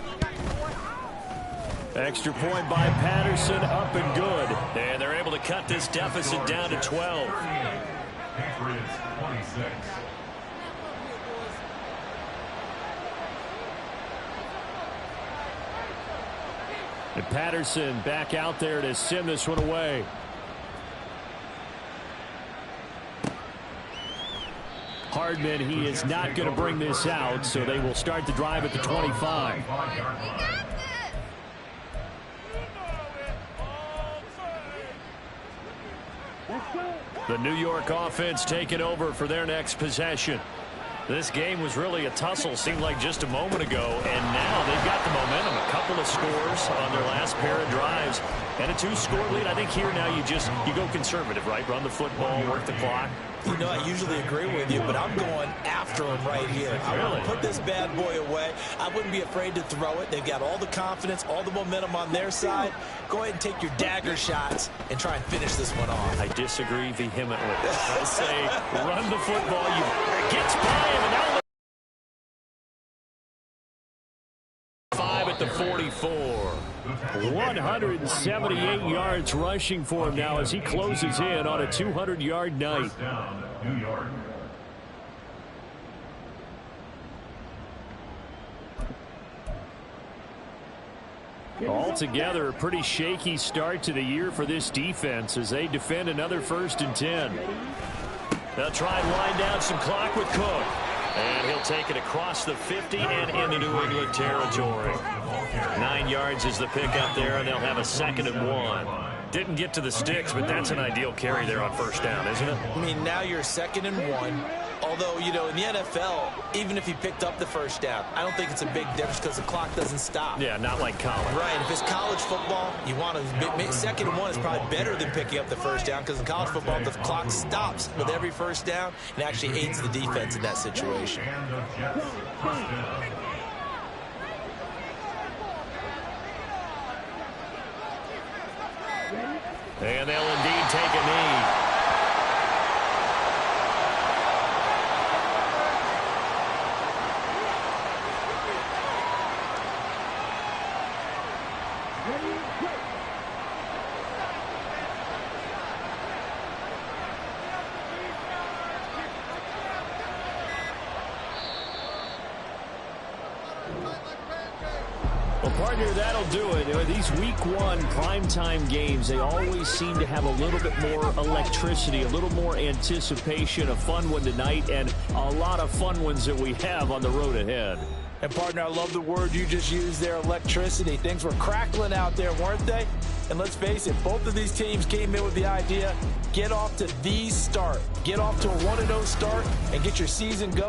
Extra point by Patterson, up and good. And they're able to cut this deficit down to 12. Patriots 26. And Patterson back out there to send this one away. Hardman, he is not going to bring this out, so they will start the drive at the 25. The New York offense taking over for their next possession. This game was really a tussle, seemed like just a moment ago, and now they've got the momentum. A couple of scores on their last pair of drives, and a 2-score lead. I think here now you go conservative, right? Run the football, work the clock. You know, I usually agree with you, but I'm going after him right here. I want to put this bad boy away. I wouldn't be afraid to throw it. They've got all the confidence, all the momentum on their side. Go ahead and take your dagger shots and try and finish this one off. I disagree vehemently. I say run the football. Gets by him, and now 5 at the 44. 178 yards rushing for him now as he closes in on a 200-yard night. New York. Altogether, a pretty shaky start to the year for this defense as they defend another 1st and 10. They'll try and wind down some clock with Cook. And he'll take it across the 50 and into New England territory. 9 yards is the pickup there, and they'll have a 2nd and 1. Didn't get to the sticks, but that's an ideal carry there on 1st down, isn't it? I mean, now you're 2nd and 1. Although, you know, in the NFL, even if you picked up the 1st down, I don't think it's a big difference because the clock doesn't stop. Yeah, not like college. Right. If it's college football, you want to 2nd and 1 is probably better than picking up the 1st down because in college football, the clock stops with every 1st down and actually aids the defense in that situation. And they'll indeed take a knee. Well, partner, that'll do it. You know, these Week 1 primetime games, they always seem to have a little bit more electricity, a little more anticipation. A fun one tonight, and a lot of fun ones that we have on the road ahead. And, partner, I love the word you just used there, electricity. Things were crackling out there, weren't they? And let's face it, both of these teams came in with the idea, get off to the start. Get off to a 1-0 start and get your season going.